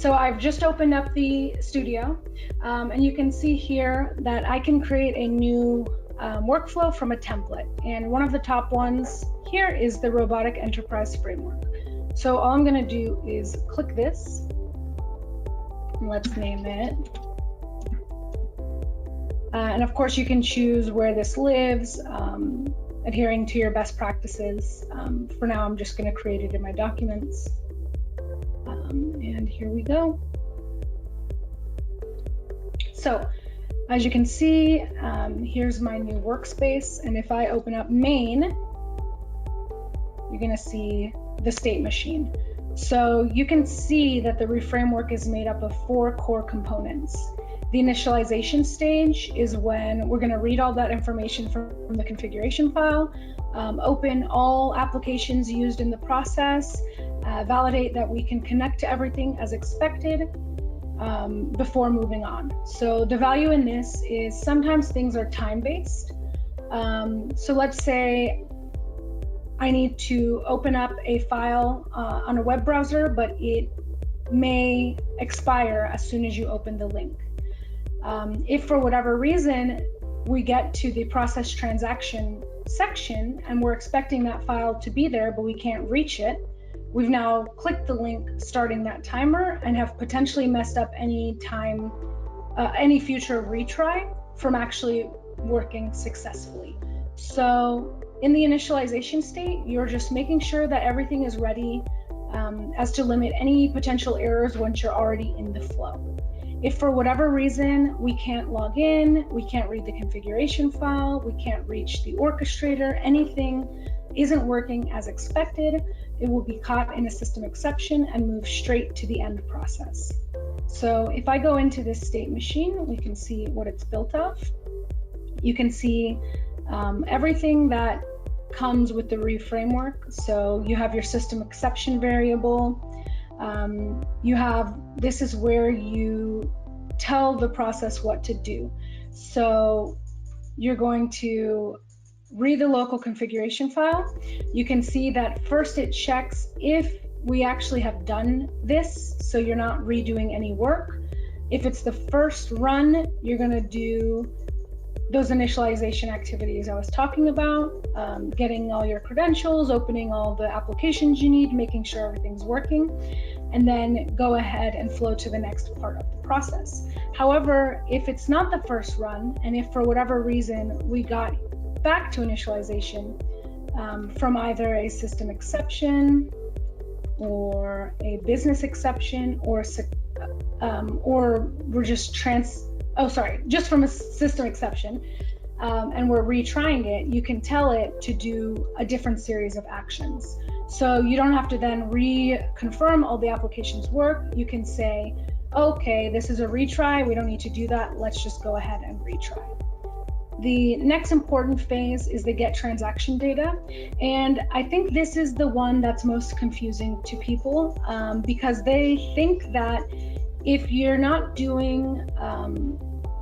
So I've just opened up the studio, and you can see here that I can create a new workflow from a template. And one of the top ones here is the Robotic Enterprise Framework. So all I'm going to do is click this. Let's name it. And of course, you can choose where this lives, adhering to your best practices. For now, I'm just going to create it in my documents. And here we go. So as you can see, here's my new workspace. And if I open up main, you're going to see the state machine. So you can see that the REFramework is made up of 4 core components. The initialization stage is when we're going to read all that information from the configuration file, open all applications used in the process, validate that we can connect to everything as expected before moving on. So the value in this is sometimes things are time-based. So let's say I need to open up a file on a web browser, but it may expire as soon as you open the link. If for whatever reason we get to the process transaction section and we're expecting that file to be there, but we can't reach it, we've now clicked the link starting that timer and have potentially messed up any future retry from actually working successfully. So in the initialization state, you're just making sure that everything is ready as to limit any potential errors once you're already in the flow. If for whatever reason we can't log in, we can't read the configuration file, we can't reach the orchestrator, anything isn't working as expected, it will be caught in a system exception and move straight to the end process. So if I go into this state machine, we can see what it's built of. You can see everything that comes with the REFramework. So you have your system exception variable. This is where you tell the process what to do. So you're going to read the local configuration file. You can see that first it checks if we actually have done this, so you're not redoing any work. If it's the first run, you're going to do those initialization activities I was talking about, getting all your credentials, opening all the applications you need, making sure everything's working, and then go ahead and flow to the next part of the process. However, if it's not the first run, and if for whatever reason we got back to initialization from either a system exception or a business exception or we're just just from a system exception, and we're retrying it, you can tell it to do a different series of actions. So you don't have to then reconfirm all the applications work. You can say, okay, this is a retry, we don't need to do that, let's just go ahead and retry. The next important phase is the get transaction data. And I think this is the one that's most confusing to people because they think that if you're not doing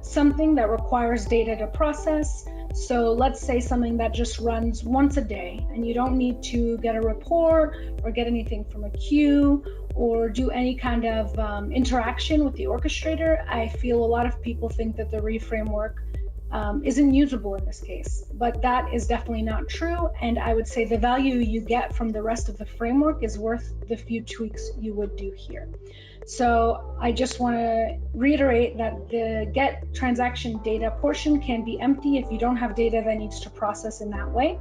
something that requires data to process, so let's say something that just runs once a day and you don't need to get a report or get anything from a queue or do any kind of interaction with the orchestrator, I feel a lot of people think that the REFramework isn't usable in this case, but that is definitely not true. And I would say the value you get from the rest of the framework is worth the few tweaks you would do here. So I just want to reiterate that the get transaction data portion can be empty if you don't have data that needs to process in that way.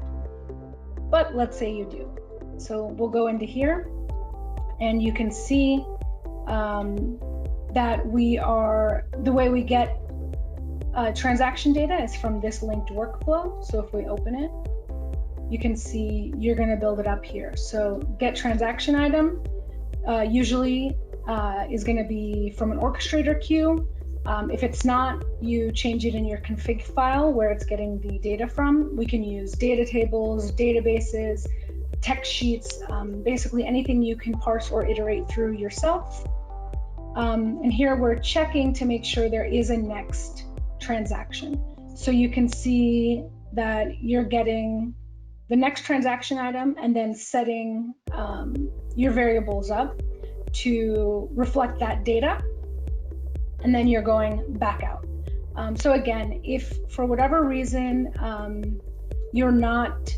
But let's say you do. So we'll go into here and you can see that the way we get transaction data is from this linked workflow. So if we open it, you can see you're going to build it up here. So get transaction item usually is going to be from an orchestrator queue. If it's not, you change it in your config file where it's getting the data from. We can use data tables, databases, text sheets, basically anything you can parse or iterate through yourself. And here we're checking to make sure there is a next transaction. So you can see that you're getting the next transaction item and then setting your variables up. to reflect that data, and then you're going back out. So again, if for whatever reason you're not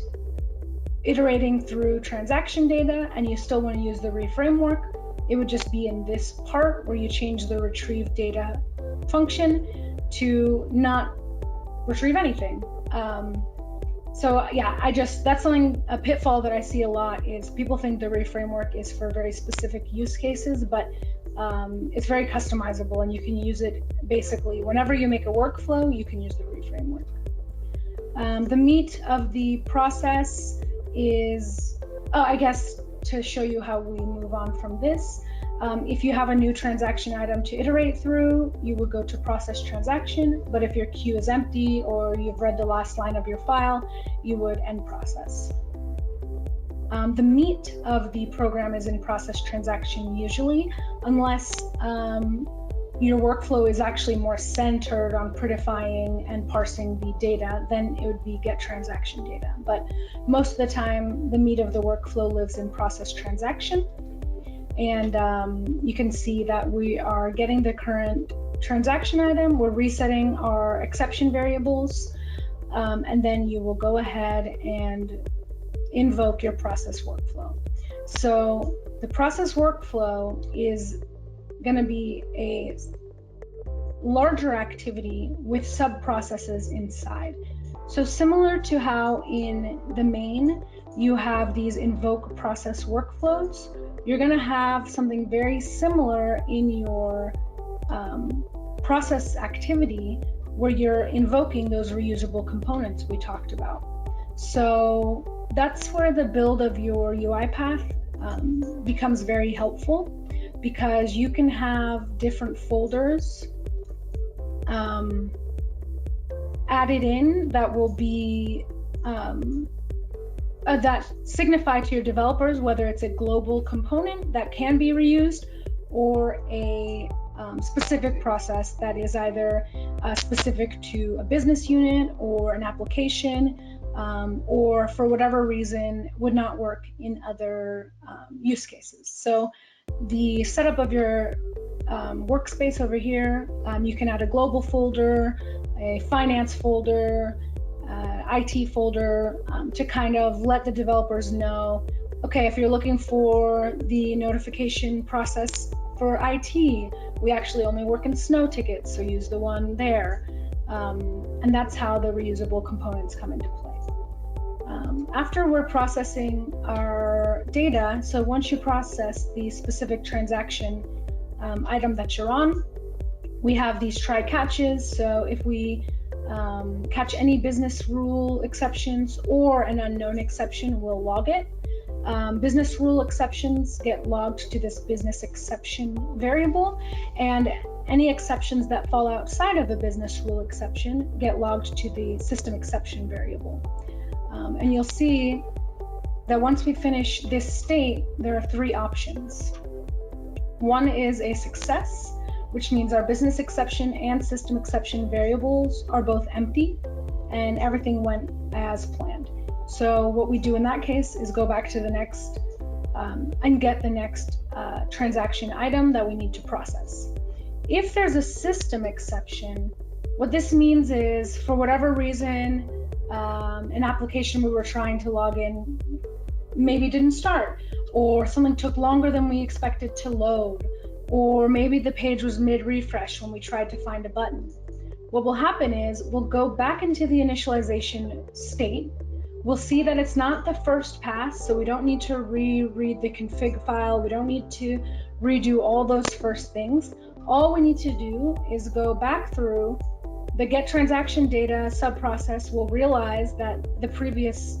iterating through transaction data and you still want to use the REFramework, it would just be in this part where you change the retrieve data function to not retrieve anything. So yeah, that's a pitfall that I see a lot, is people think the REFramework is for very specific use cases, but it's very customizable, and you can use it basically whenever you make a workflow, you can use the REFramework. The meat of the process is, I guess to show you how we move on from this, if you have a new transaction item to iterate through, you would go to process transaction, but if your queue is empty or you've read the last line of your file, you would end process. The meat of the program is in process transaction usually, unless your workflow is actually more centered on prettifying and parsing the data, then it would be get transaction data. But most of the time, the meat of the workflow lives in process transaction. And you can see that we are getting the current transaction item, we're resetting our exception variables, and then you will go ahead and invoke your process workflow. So the process workflow is going to be a larger activity with sub-processes inside. So similar to how in the main you have these invoke process workflows, you're going to have something very similar in your process activity where you're invoking those reusable components we talked about. So that's where the build of your UiPath becomes very helpful, because you can have different folders added in that will be that signify to your developers whether it's a global component that can be reused or a specific process that is either specific to a business unit or an application, or for whatever reason would not work in other use cases. So the setup of your workspace over here, you can add a global folder, a finance folder, IT folder, to kind of let the developers know, okay, if you're looking for the notification process for IT, we actually only work in snow tickets, so use the one there. And that's how the reusable components come into play. After we're processing our data, so once you process the specific transaction item that you're on, we have these try catches. So if we catch any business rule exceptions or an unknown exception, we'll log it. Business rule exceptions get logged to this business exception variable, and any exceptions that fall outside of the business rule exception get logged to the system exception variable. And you'll see that once we finish this state, there are three options. One is a success, which means our business exception and system exception variables are both empty and everything went as planned. So what we do in that case is go back to the next and get the next transaction item that we need to process. If there's a system exception, what this means is, for whatever reason, an application we were trying to log in maybe didn't start, or something took longer than we expected to load, or maybe the page was mid-refresh when we tried to find a button. What will happen is we'll go back into the initialization state. We'll see that it's not the first pass, so we don't need to reread the config file. We don't need to redo all those first things. All we need to do is go back through the get transaction data sub-process. Will realize that the previous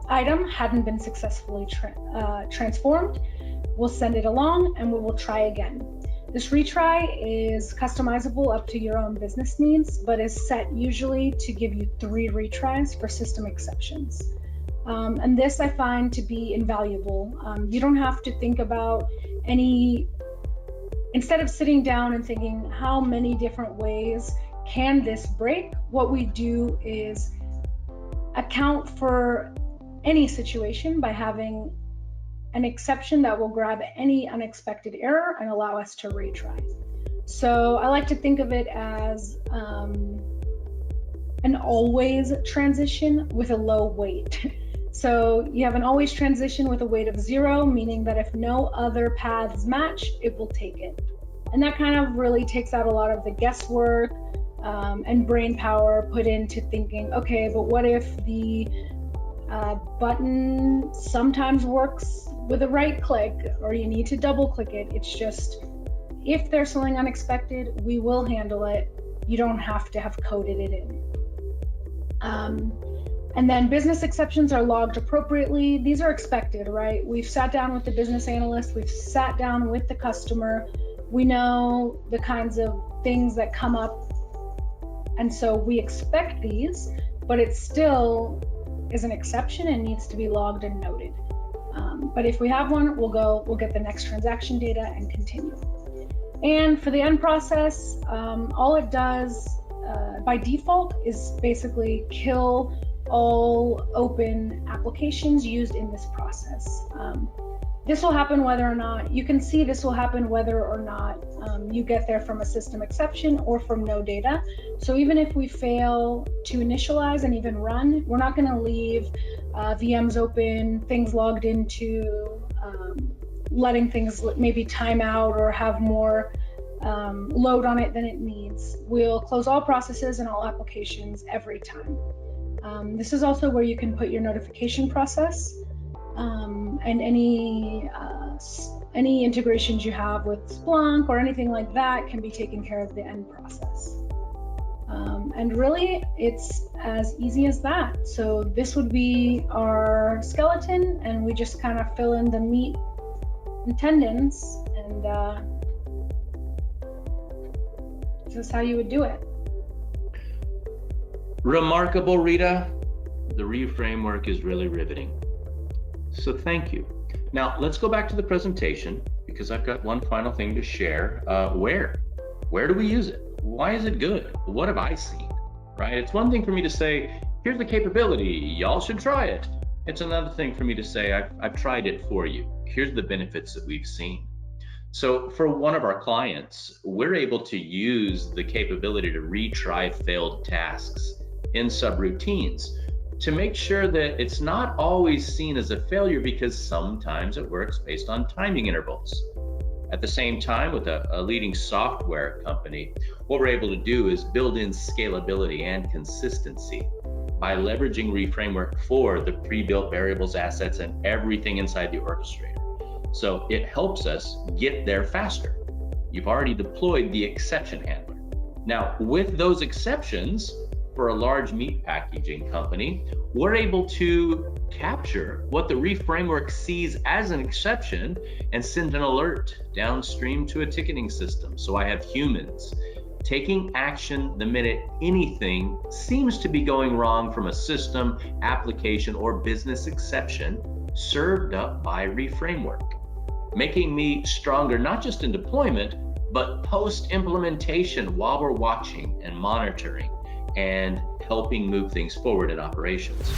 item hadn't been successfully transformed. We'll send it along and we will try again. This retry is customizable up to your own business needs, but is set usually to give you 3 retries for system exceptions. And this I find to be invaluable. You don't have to think about instead of sitting down and thinking how many different ways can this break, what we do is account for any situation by having an exception that will grab any unexpected error and allow us to retry. So I like to think of it as an always transition with a low weight. So you have an always transition with a weight of 0, meaning that if no other paths match, it will take it. And that kind of really takes out a lot of the guesswork and brain power put into thinking, okay, but what if the button sometimes works with a right click, or you need to double click it. It's just, if there's something unexpected, we will handle it. You don't have to have coded it in. And then business exceptions are logged appropriately. These are expected, right? We've sat down with the business analyst, we've sat down with the customer. We know the kinds of things that come up. And so we expect these, but it still is an exception and needs to be logged and noted. But if we have one, we'll get the next transaction data and continue. And for the end process, all it does by default is basically kill all open applications used in this process. This will happen whether or not, you can see this will happen whether or not you get there from a system exception or from no data. So even if we fail to initialize and even run, we're not going to leave VMs open, things logged into, letting things maybe time out or have more load on it than it needs. We'll close all processes and all applications every time. This is also where you can put your notification process and any integrations you have with Splunk or anything like that can be taken care of the end process. And really, it's as easy as that. So this would be our skeleton, and we just kind of fill in the meat and tendons, and this is how you would do it. Remarkable, Rita. The REFramework is really riveting. So thank you. Now let's go back to the presentation, because I've got one final thing to share. Where do we use it? Why is it good? What have I seen? Right? It's one thing for me to say, here's the capability, y'all should try it. It's another thing for me to say, I've tried it for you. Here's the benefits that we've seen. So for one of our clients, we're able to use the capability to retry failed tasks in subroutines to make sure that it's not always seen as a failure, because sometimes it works based on timing intervals. At the same time, with a leading software company, what we're able to do is build in scalability and consistency by leveraging REFramework for the pre-built variables, assets, and everything inside the orchestrator. So it helps us get there faster. You've already deployed the exception handler. Now, with those exceptions, for a large meat packaging company, we're able to capture what the REFramework sees as an exception and send an alert downstream to a ticketing system. So I have humans taking action the minute anything seems to be going wrong from a system, application, or business exception served up by REFramework, making me stronger, not just in deployment, but post-implementation while we're watching and monitoring and helping move things forward in operations.